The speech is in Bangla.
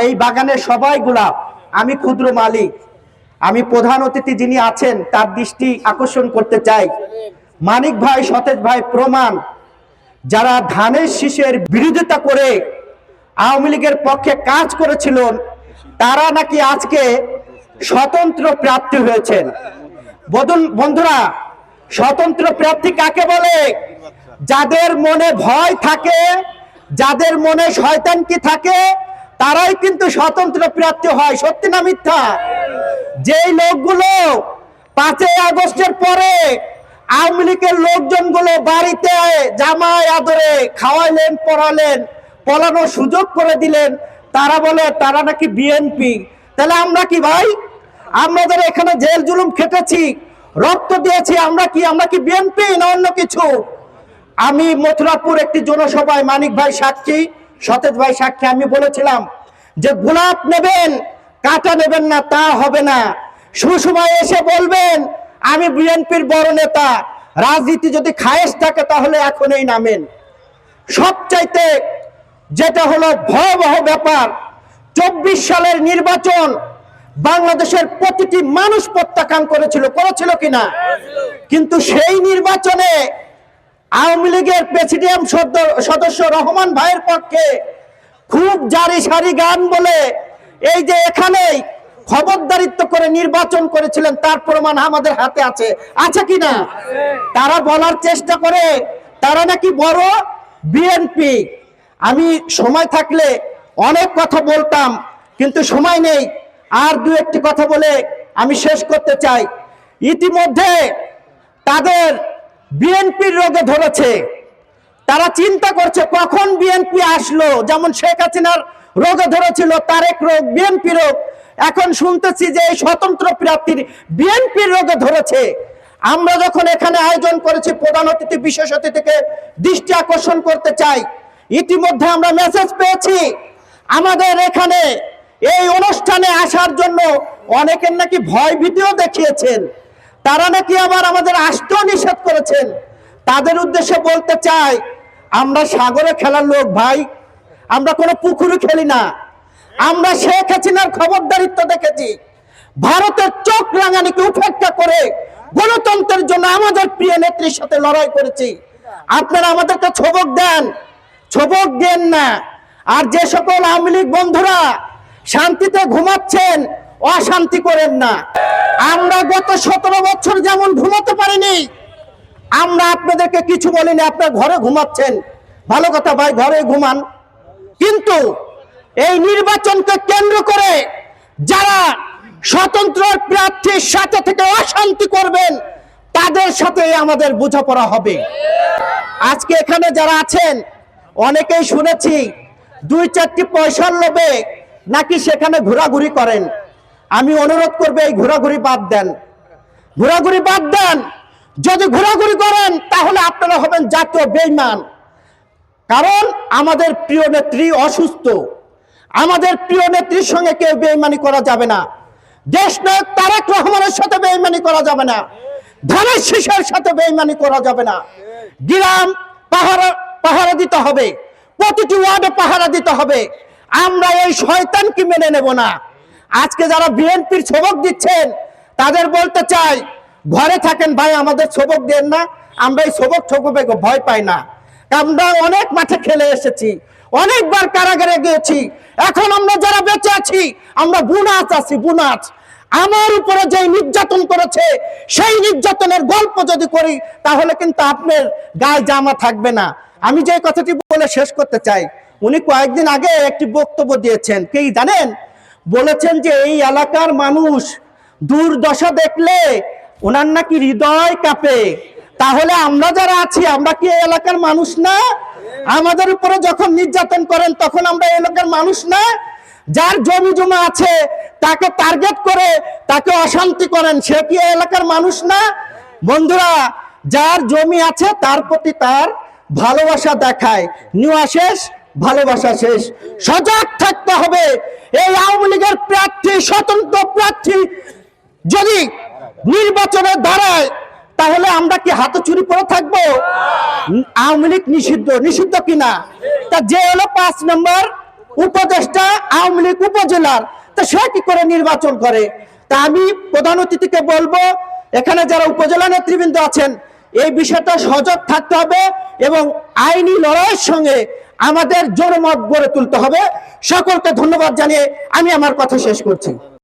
এই বাগানের সবাই গোলাপ, আমি ক্ষুদ্র মালিক। আমি প্রধান অতিথি যিনি আছেন তার দৃষ্টি আকর্ষণ করতে চাই। মানিক ভাই, সতেজ ভাই প্রমাণ, যারা ধানের শীষের বিরোধিতা করে আওয়ামী লীগের পক্ষে কাজ করেছিলেন তারা নাকি আজকে স্বতন্ত্র প্রার্থী হয়েছেন। বন্ধুরা, স্বতন্ত্র প্রার্থী কাকে বলে? যাদের মনে ভয় থাকে, যাদের মনে শয়তানকি থাকে, তারাই কিন্তু স্বতন্ত্র প্রার্থী হয়। সত্যি না মিথ্যা? যেই লোকগুলো 5ই আগস্টের পরে আওয়ামী লীগের লোকজনগুলো বাড়িতে জামাই আদরে খাওয়াইলেন, পড়ালেন, পড়ানোর সুযোগ করে দিলেন, তারা বলে তারা নাকি বিএনপি। তাহলে আমরা কি ভাই? আমরা যারা এখানে জেল জুলুম খেটেছি, রক্ত দিয়েছি, আমরা কি বিএনপি না অন্য কিছু? আমি মথুরাপুর একটি জনসভায়, মানিক ভাই সাক্ষী, সতেজ ভাই সাক্ষী, আমি বলেছিলাম যে গোলাপ নেবেন, কাঁটা নেবেন না, তা হবে না। সুসময় এসে বলবেন আমি বিএনপির বড় নেতা। রাজনীতি যদি খায়েশ থাকে তাহলে এখনই নামেন। সবচাইতে যেটা হলো ভয়াবহ ব্যাপার, 24 সালের নির্বাচন বাংলাদেশের প্রতিটি মানুষ প্রত্যাখ্যান করেছিল কিনা? কিন্তু সেই নির্বাচনে আওয়ামী লীগের প্রেসিডিয়াম সদস্য রহমান ভাইয়ের পক্ষে খুব জারি সারি গান বলে এই যে এখানেই খবরদারিত্ব করে নির্বাচন করেছিলেন, তার প্রমাণ আমাদের হাতে আছে কিনা? তারা বলার চেষ্টা করে তারা নাকি বড় বিএনপি। আমি সময় থাকলে অনেক কথা বলতাম, কিন্তু সময় নেই। আর দু একটি কথা বলে আমি শেষ করতে চাই। ইতিমধ্যে তাদের বিএনপির রোগে ধরেছে, তারা চিন্তা করছে কখন বিএনপি আসলো। যেমন শেখ হাসিনার রোগে ধরেছিল তারেক রোগ, বিএনপি রোগ। এখন শুনতেছি যে এই স্বতন্ত্র প্রার্থীর বিএনপির রোগে ধরেছে। আমরা যখন এখানে আয়োজন করেছি প্রধান অতিথি বিশেষ অতিথিকে দৃষ্টি আকর্ষণ করতে চাই। ইতিমধ্যে আমরা মেসেজ পেয়েছি আমাদের এখানে এই অনুষ্ঠানে আসার জন্য অনেকের নাকি ভয় ভীতিও দেখিয়েছেন, তারা নাকি আবার আমাদের আসতেও নিষেধ করেছেন। তাদের উদ্দেশ্যে বলতে চাই, আমরা সাগরে খেলার লোক ভাই, আমরা কোনো পুকুরে খেলি না। আমরা শেখ হাসিনার খবরদারিত্ব দেখেছি, ভারতের চোখ রাঙানিকে উপেক্ষা করে গণতন্ত্রের জন্য আমাদের প্রিয় নেত্রীর সাথে লড়াই করেছি। আপনারা আমাদেরকে ছবক দেন না। আর যে সকল আওয়ামী লীগ বন্ধুরা শান্তিতে ঘুমাচ্ছেন, অশান্তি করেন না। আমরা গত 17 বছর যেমন ঘুমাতে পারিনি, আমরা আপনাদেরকে কিছু বলিনি। আপনার ঘরে ঘুমাচ্ছেন, ভালো কথা ভাই, ঘরে ঘুমান। কিন্তু এই নির্বাচনকে কেন্দ্র করে যারা স্বতন্ত্র প্রার্থীর সাথে থেকে অশান্তি করবেন, তাদের সাথে আমাদের বোঝাপড়া হবে। আজকে এখানে যারা আছেন অনেকেই শুনেছি 2-4টি পয়সার লোভে নাকি সেখানে ঘোরাঘুরি করেন। আমি অনুরোধ করবো এই ঘোরাঘুরি বাদ দেন, ঘোরাঘুরি বাদ দেন। যদি ঘোরাঘুরি করেন তাহলে আপনারা হবেন জাতীয় বেঈমান। কারণ আমাদের প্রিয় নেত্রী অসুস্থ, আমাদের প্রিয় নেত্রীর সঙ্গে কেউ বেঈমানি করা যাবে না। দেশনায়ক তারেক রহমানের সাথে বেঈমানি করা যাবে না, ধানের শীষের সাথে বেঈমানি করা যাবে না। গ্রাম পাহারা দিতে হবে, প্রতিটি ওয়ার্ডে পাহারা দিতে হবে। আমরা এই শয়তানকে মেনে নেব না। আজকে যারা বিএনপির সবক দিচ্ছেন তাদের বলতে চাই, ঘরে থাকেন ভাই, আমাদের সবক দেন না। আমরা এই সবকে ভয় পাই না। আমরা অনেক মাঠে খেলে এসেছি, অনেকবার কারাগারে গিয়েছি। এখন আমরা যারা বেঁচে আছি আমরা বুনাচ আছি, বুনাচ। আমার উপরে যে নির্যাতন করেছে সেই নির্যাতনের গল্প যদি করি তাহলে কিন্তু আপনার গায়ে জামা থাকবে না। আমি যে কথাটি বলে শেষ করতে চাই, উনি কয়েকদিন আগে একটি বক্তব্য দিয়েছেন, কি জানেন? বলেছেন যে এই এলাকার মানুষ দুর্দশা দেখলে ওনার নাকি হৃদয় কাঁপে। তাহলে আমরা যারা আছি আমরা কি এই এলাকার মানুষ না? আমাদের উপরে যখন নির্যাতন করেন তখন আমরা এই এলাকার মানুষ না? যার জমি জমা আছে তাকে টার্গেট করে তাকে অশান্তি করেন, সে কি এই এলাকার মানুষ না? বন্ধুরা, যার জমি আছে তার প্রতি তার ভালোবাসা দেখায়, নেওয়া শেষ, ভালোবাসা শেষ। সজাগ থাকতে হবে। এই আওয়ামী লীগের প্রার্থী, স্বতন্ত্র প্রার্থী যদি নির্বাচনে দাঁড়ায় তাহলে আমরা কি হাতে চুরি পরে থাকবো? আওয়ামী লীগ নিষিদ্ধ কিনা? তা যে হলো 5 নম্বর উপদেষ্টা আওয়ামী লীগ উপজেলার, তা সে কি করে নির্বাচন করে? তা আমি প্রধান অতিথিকে বলবো, এখানে যারা উপজেলা নেতৃবৃন্দ আছেন, এই বিষয়টা সজাগ থাকতে হবে এবং আইনি লড়াইয়ের সঙ্গে আমাদের জনমত গড়ে তুলতে হবে। সকলকে ধন্যবাদ জানিয়ে আমি আমার কথা শেষ করছি।